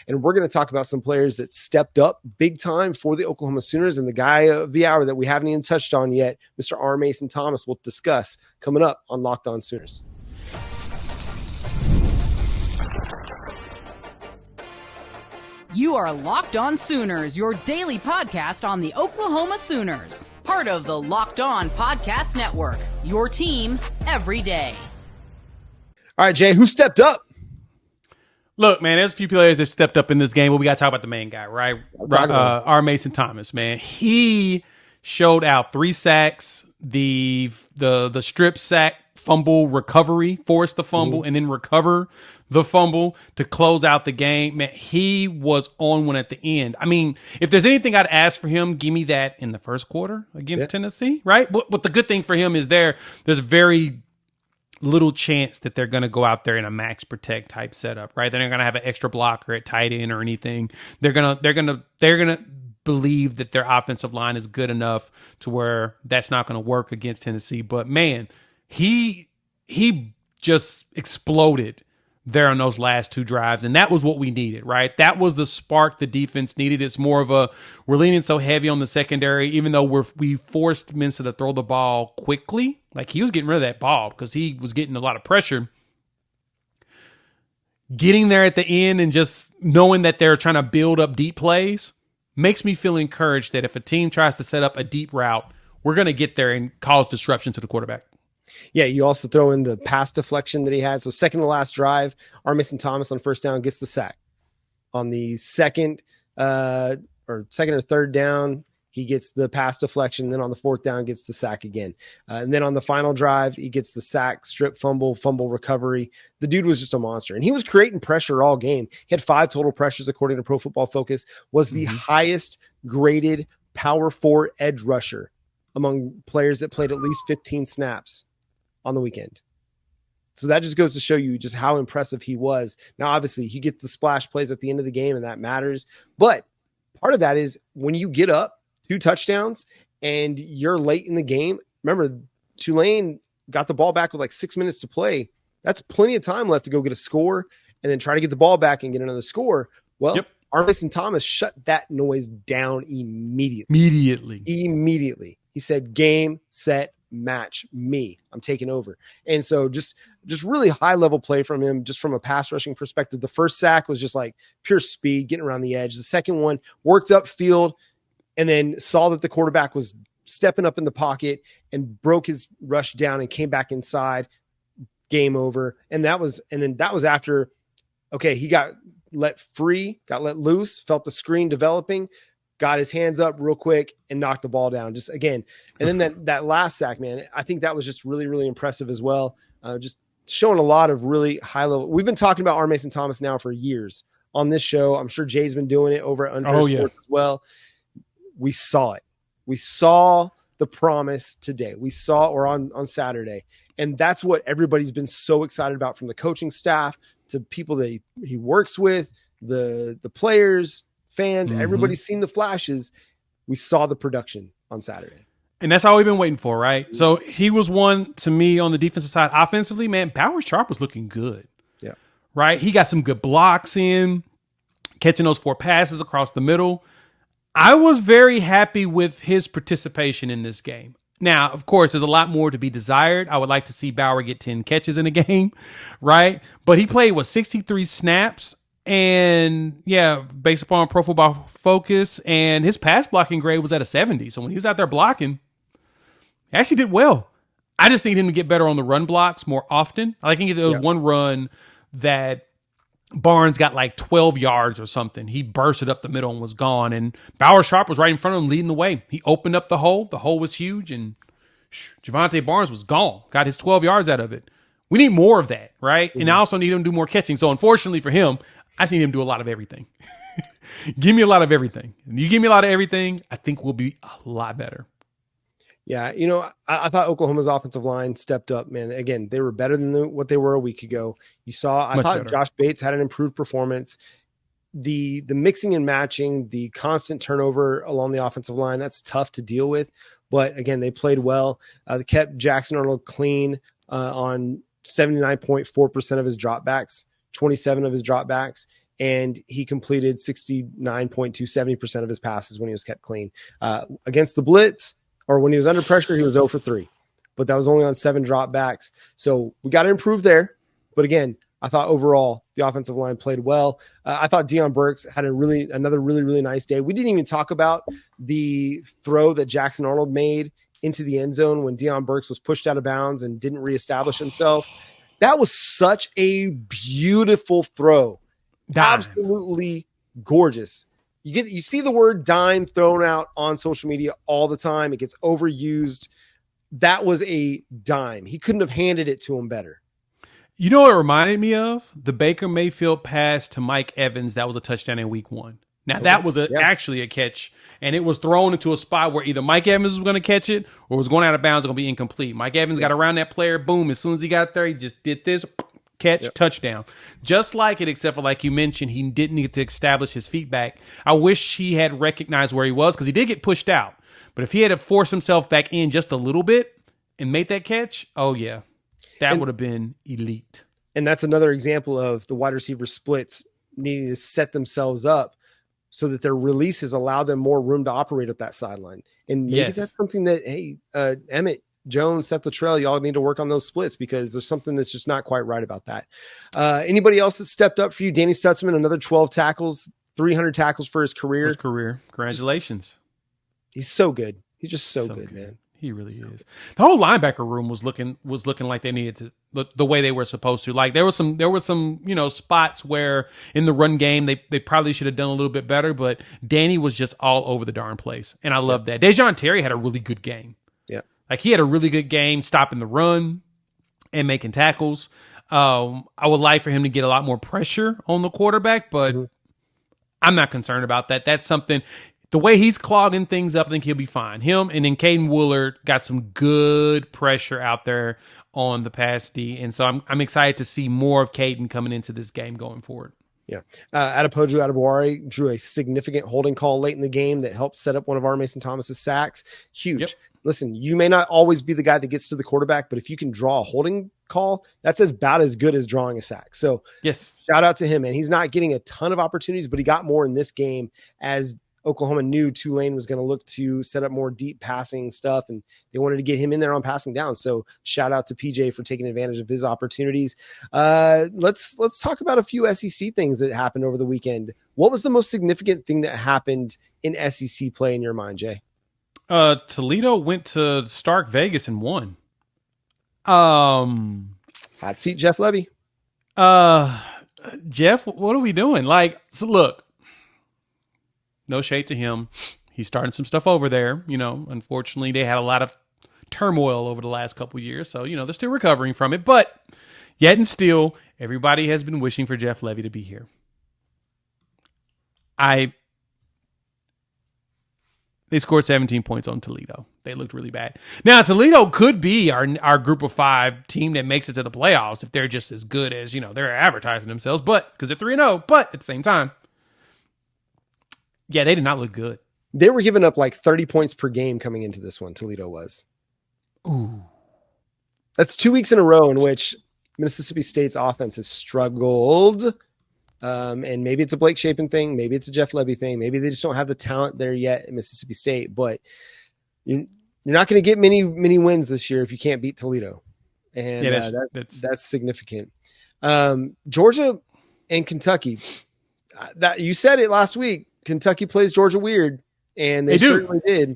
And we're going to talk about some players that stepped up big time for the Oklahoma Sooners, and the guy of the hour that we haven't even touched on yet, Mr. Armeson Thomas, will discuss coming up on Locked On Sooners. You are Locked On Sooners, your daily podcast on the Oklahoma Sooners. Part of the Locked On Podcast Network, your team every day. All right, Jay, who stepped up? Look, man, there's a few players that stepped up in this game, but we got to talk about the main guy, right? Armeson Thomas, man. He showed out 3 sacks, the strip sack, fumble recovery, force the fumble, and then recover the fumble to close out the game. Man, he was on one at the end. I mean, if there's anything I'd ask for him, give me that in the first quarter against Tennessee, right? But the good thing for him is there's very little chance that they're going to go out there in a max protect type setup, right? They're not going to have an extra blocker at tight end or anything. They're going to believe that their offensive line is good enough to where that's not going to work against Tennessee. But man, he just exploded there on those last 2 drives, and that was what we needed, right? That was the spark the defense needed. It's more of we're leaning so heavy on the secondary, even though we forced Mensah to throw the ball quickly. Like, he was getting rid of that ball because he was getting a lot of pressure. Getting there at the end and just knowing that they're trying to build up deep plays makes me feel encouraged that if a team tries to set up a deep route, we're going to get there and cause disruption to the quarterback. Yeah, you also throw in the pass deflection that he had. So second to last drive, Armeson Thomas on first down gets the sack. On the second or third down, he gets the pass deflection. Then on the fourth down, gets the sack again. And then on the final drive, he gets the sack, strip fumble recovery. The dude was just a monster. And he was creating pressure all game. He had 5 total pressures, according to Pro Football Focus, was the highest graded power 4 edge rusher among players that played at least 15 snaps on the weekend. So that just goes to show you just how impressive he was. Now, obviously, he gets the splash plays at the end of the game, and that matters. But part of that is when you get up 2 touchdowns and you're late in the game. Remember, Tulane got the ball back with like 6 minutes to play. That's plenty of time left to go get a score and then try to get the ball back and get another score. Well, Armeson Thomas shut that noise down immediately. He said, game, set, match, me. I'm taking over. And so just really high level play from him, just from a pass rushing perspective. The first sack was just like pure speed, getting around the edge. The second one worked up field and then saw that the quarterback was stepping up in the pocket and broke his rush down and came back inside. Game over. And that was after, he got let free, got let loose, felt the screen developing, got his hands up real quick and knocked the ball down just again. And then that last sack, man, I think that was just really, really impressive as well. Just showing a lot of really high level. We've been talking about Armeson Thomas now for years on this show. I'm sure Jay's been doing it over at Unfair Sports as well. We saw it. We saw the promise today. We saw on Saturday. And that's what everybody's been so excited about, from the coaching staff to people that he works with, the players, fans, everybody's seen the flashes. We saw the production on Saturday. And that's all we've been waiting for, right? So he was one to me on the defensive side. Offensively, man, Bauer Sharp was looking good. Yeah. Right? He got some good blocks in, catching those 4 passes across the middle. I was very happy with his participation in this game. Now, of course, there's a lot more to be desired. I would like to see Bauer get 10 catches in a game, right? But he played, 63 snaps? And based upon Pro Football Focus, and his pass blocking grade was at a 70. So when he was out there blocking, he actually did well. I just need him to get better on the run blocks more often. I think there was one run that Barnes got like 12 yards or something. He bursted up the middle and was gone. And Bauer Sharp was right in front of him leading the way. He opened up the hole. The hole was huge. And Javonte Barnes was gone. Got his 12 yards out of it. We need more of that, right? And I also need him to do more catching. So unfortunately for him, I just need him to do a lot of everything. Give me a lot of everything. And you give me a lot of everything, I think we'll be a lot better. Yeah, I thought Oklahoma's offensive line stepped up, man. Again, they were better than what they were a week ago. I thought better. Josh Bates had an improved performance. The mixing and matching, the constant turnover along the offensive line, that's tough to deal with. But again, they played well. They kept Jackson Arnold clean on 79.4% of his dropbacks, 27 of his dropbacks. and he completed 69.270% of his passes when he was kept clean. Against the blitz, or when he was under pressure, he was 0 for 3. But that was only on 7 dropbacks. So we got to improve there. But again, I thought overall the offensive line played well. I thought Deion Burks had another really nice day. We didn't even talk about the throw that Jackson Arnold made into the end zone when Deion Burks was pushed out of bounds and didn't reestablish himself. That was such a beautiful throw. Dime. Absolutely gorgeous. You see the word dime thrown out on social media all the time. It gets overused. That was a dime. He couldn't have handed it to him better. You know what it reminded me of? The Baker Mayfield pass to Mike Evans. That was a touchdown in week 1. Now, that was actually a catch, and it was thrown into a spot where either Mike Evans was going to catch it or was going out of bounds, going to be incomplete. Mike Evans got around that player. Boom. As soon as he got there, he just did this. Catch, touchdown. Just like it, except for, like you mentioned, he didn't need to establish his feet back. I wish he had recognized where he was because he did get pushed out. But if he had to force himself back in just a little bit and make that catch, oh, yeah, that would have been elite. And that's another example of the wide receiver splits needing to set themselves up so that their releases allow them more room to operate up that sideline. And maybe that's something that, hey, Emmett Jones, Seth Luttrell, y'all need to work on those splits because there's something that's just not quite right about that. Anybody else that stepped up for you? Danny Stutzman, another 12 tackles, 300 tackles for his career. Congratulations. He's so good. He's just so good, man. He really is. The whole linebacker room was looking like they needed to look the way they were supposed to. Like there was some spots where in the run game they probably should have done a little bit better, but Danny was just all over the darn place, and I love that. Dejon Terry had a really good game. Yeah, like he had a really good game stopping the run and making tackles. I would like for him to get a lot more pressure on the quarterback, but I'm not concerned about that. That's something. The way he's clogging things up, I think he'll be fine. Him and then Caden Woolard got some good pressure out there on the pass D, and so I'm excited to see more of Caden coming into this game going forward. Yeah, Adepoju Adebawari drew a significant holding call late in the game that helped set up one of Armeson Thomas's sacks. Huge. Yep. Listen, you may not always be the guy that gets to the quarterback, but if you can draw a holding call, that's about as good as drawing a sack. So yes, shout out to him, man. He's not getting a ton of opportunities, but he got more in this game as Oklahoma knew Tulane was going to look to set up more deep passing stuff, and they wanted to get him in there on passing down. So shout out to PJ for taking advantage of his opportunities. Let's talk about a few SEC things that happened over the weekend. What was the most significant thing that happened in SEC play in your mind, Jay? Toledo went to Stark Vegas and won. Hot seat, Jeff Levy. Jeff, what are we doing? So look. No shade to him. He's starting some stuff over there. Unfortunately, they had a lot of turmoil over the last couple of years. So, they're still recovering from it. But yet and still, everybody has been wishing for Jeff Levy to be here. They scored 17 points on Toledo. They looked really bad. Now, Toledo could be our group of 5 team that makes it to the playoffs if they're just as good as, they're advertising themselves. But because they're 3-0, but at the same time, yeah, they did not look good. They were giving up like 30 points per game coming into this one. Toledo was. Ooh. That's 2 weeks in a row in which Mississippi State's offense has struggled. And maybe it's a Blake Shapen thing. Maybe it's a Jeff Levy thing. Maybe they just don't have the talent there yet in Mississippi State. But you're not going to get many wins this year if you can't beat Toledo. And that's significant. Georgia and Kentucky. That you said it last week. Kentucky plays Georgia weird, and they certainly did.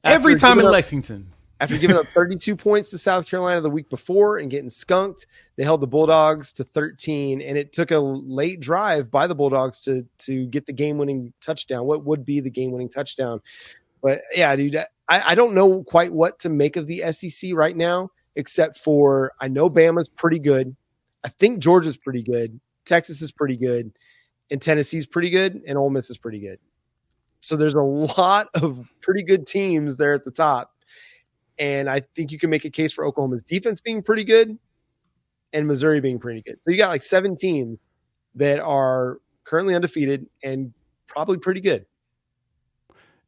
Every time in Lexington. After giving up 32 points to South Carolina the week before and getting skunked, they held the Bulldogs to 13, and it took a late drive by the Bulldogs to get the game-winning touchdown, what would be the game-winning touchdown. But, yeah, dude, I don't know quite what to make of the SEC right now, except for I know Bama's pretty good. I think Georgia's pretty good. Texas is pretty good. And Tennessee's pretty good, and Ole Miss is pretty good. So there's a lot of pretty good teams there at the top. And I think you can make a case for Oklahoma's defense being pretty good and Missouri being pretty good. So you got like 7 teams that are currently undefeated and probably pretty good.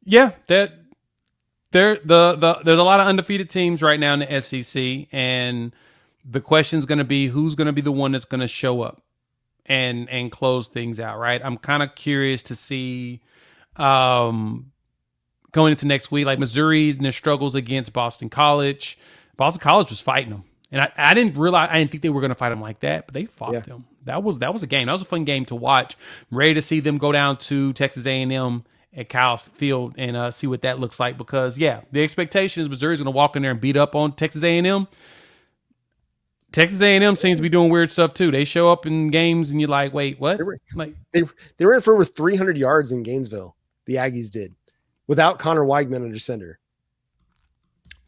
Yeah, there's a lot of undefeated teams right now in the SEC, and the question is going to be who's going to be the one that's going to show up. and close things out, right? I'm kind of curious to see going into next week, like Missouri and their struggles against Boston College. Boston College was fighting them. And I didn't think they were going to fight them like that, but they fought them. That was a game. That was a fun game to watch. I'm ready to see them go down to Texas A&M at Kyle's Field and see what that looks like because, the expectation is Missouri's going to walk in there and beat up on Texas A&M. Texas A&M seems to be doing weird stuff too. They show up in games and you're like, wait, what? They were in for over 300 yards in Gainesville. The Aggies did without Connor Weigman under center.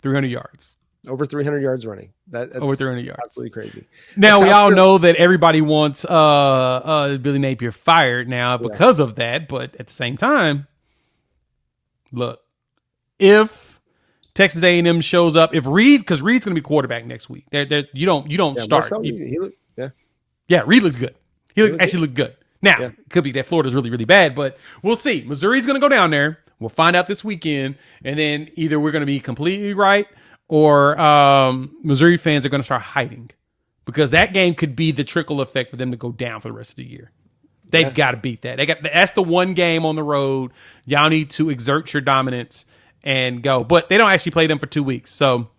300 yards. Over 300 yards running. That's over 300 yards. Absolutely crazy. Now, we all know that everybody wants Billy Napier fired now because of that. But at the same time, look, if Texas A&M shows up, if because Reed's going to be quarterback next week. You don't start. Reed looked good. He looked good. Now, it could be that Florida's really, really bad, but we'll see. Missouri's going to go down there. We'll find out this weekend. And then either we're going to be completely right or Missouri fans are going to start hiding because that game could be the trickle effect for them to go down for the rest of the year. They've got to beat that. That's the one game on the road. Y'all need to exert your dominance and go. But they don't actually play them for 2 weeks. So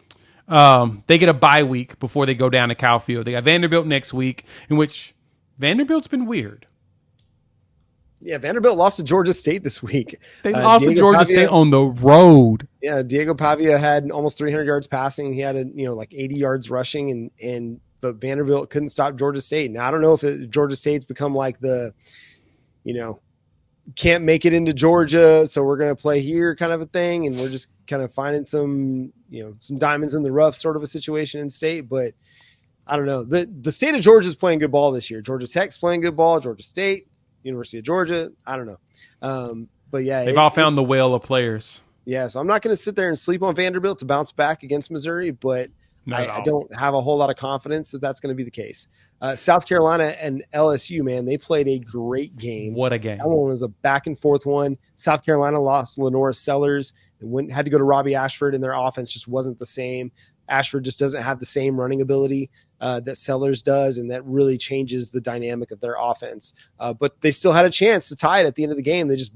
they get a bye week before they go down to Kyle Field. They got Vanderbilt next week, in which Vanderbilt's been weird. Yeah, Vanderbilt lost to Georgia State this week. They lost to Georgia State on the road. Yeah, Diego Pavia had almost 300 yards passing. He had like 80 yards rushing, but Vanderbilt couldn't stop Georgia State. Now I don't know if Georgia State's become like the, can't make it into Georgia, so we're going to play here kind of a thing, and we're just kind of finding some diamonds in the rough sort of a situation in state. But I don't know. The state of Georgia is playing good ball this year. Georgia Tech's playing good ball. Georgia State. University of Georgia. I don't know. But yeah, they've all found the whale of players. Yeah. So I'm not going to sit there and sleep on Vanderbilt to bounce back against Missouri, but I don't have a whole lot of confidence that that's going to be the case. South Carolina and LSU, man, they played a great game. What a game. That one was a back and forth one. South Carolina lost Lenora Sellers and had to go to Robbie Ashford, and their offense just wasn't the same. Ashford just doesn't have the same running ability that Sellers does, and that really changes the dynamic of their offense. But they still had a chance to tie it at the end of the game. They just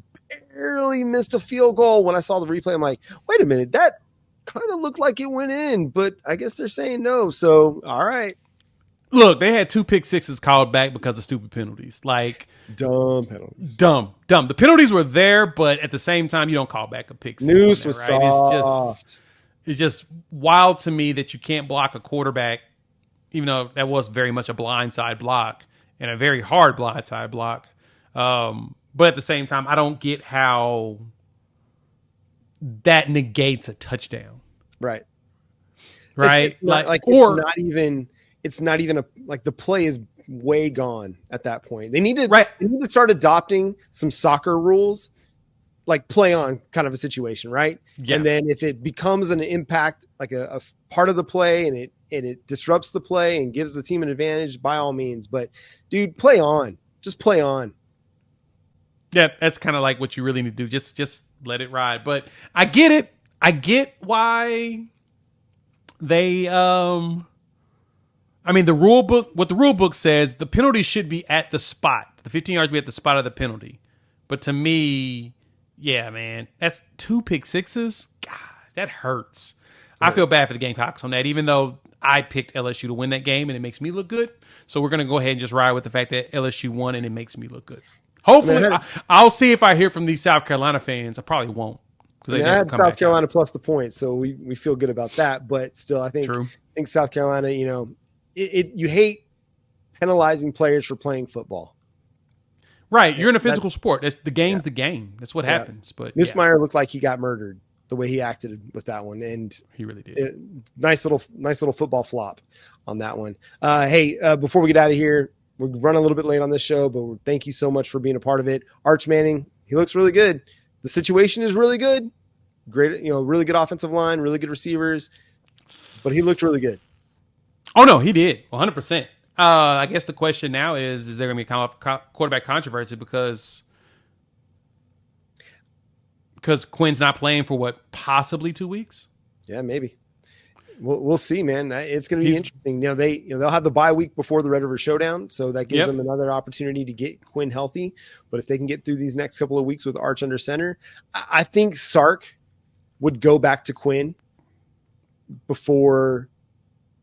barely missed a field goal. When I saw the replay, I'm like, wait a minute, that kind of looked like it went in, but I guess they're saying no. So, all right. Look, they had 2 pick sixes called back because of stupid penalties. Like dumb penalties. Dumb. The penalties were there, but at the same time, you don't call back a pick six. News was soft. It's just wild to me that you can't block a quarterback, even though that was very much a blindside block and a very hard blindside block. But at the same time, I don't get how that negates a touchdown. Right. Right. It's not even like the play is way gone at that point. They need to start adopting some soccer rules, like play on kind of a situation, right? Yeah. And then if it becomes an impact, like a part of the play, and it disrupts the play and gives the team an advantage, by all means. But dude, play on. Just play on. Yeah, that's kind of like what you really need to do. Just let it ride. But I get it. I get why they I mean, the rule book, what the rule book says, the penalty should be at the spot. The 15 yards be at the spot of the penalty. But to me, yeah, man, that's 2 pick sixes. God, that hurts. I feel bad for the Gamecocks on that, even though I picked LSU to win that game and it makes me look good. So we're going to go ahead and just ride with the fact that LSU won and it makes me look good. Hopefully, I'll see if I hear from these South Carolina fans. I probably won't. I had South Carolina plus the points, so we feel good about that. But still, I think South Carolina, you hate penalizing players for playing football. Right. You're in a physical sport. The game's the game. That's what happens. But Nussmeier looked like he got murdered the way he acted with that one. And he really did. Nice little football flop on that one. Before we get out of here, we're running a little bit late on this show, but thank you so much for being a part of it. Arch Manning, he looks really good. The situation is really good. Great, really good offensive line, really good receivers, but he looked really good. Oh, no, he did. 100%. I guess the question now is there going to be a quarterback controversy because Quinn's not playing for possibly 2 weeks? Yeah, maybe. We'll see, man. It's going to be interesting. They'll have the bye week before the Red River Showdown, so that gives them another opportunity to get Quinn healthy. But if they can get through these next couple of weeks with Arch under center, I think Sark would go back to Quinn before,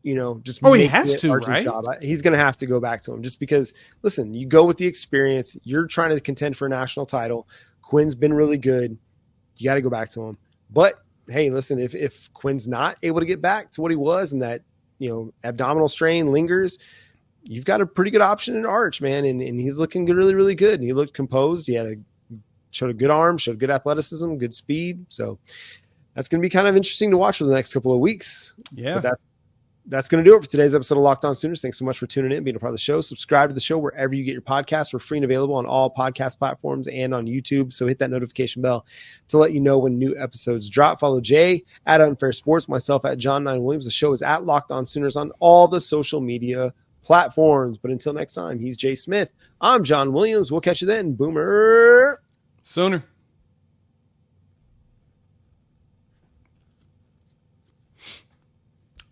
just he has to, right? Job. He's going to have to go back to him just because. Listen, you go with the experience. You're trying to contend for a national title. Quinn's been really good. You got to go back to him, but. Hey, listen, if Quinn's not able to get back to what he was and that, abdominal strain lingers, you've got a pretty good option in Arch, man. And he's looking good, really, really good. And he looked composed. He showed a good arm, showed good athleticism, good speed. So that's going to be kind of interesting to watch for the next couple of weeks. Yeah. But that's going to do it for today's episode of Locked On Sooners. Thanks so much for tuning in, being a part of the show. Subscribe to the show wherever you get your podcasts. We're free and available on all podcast platforms and on YouTube. So hit that notification bell to let you know when new episodes drop. Follow Jay at Unfair Sports, myself at John 9 Williams. The show is at Locked On Sooners on all the social media platforms. But until next time, he's Jay Smith. I'm John Williams. We'll catch you then. Boomer Sooner.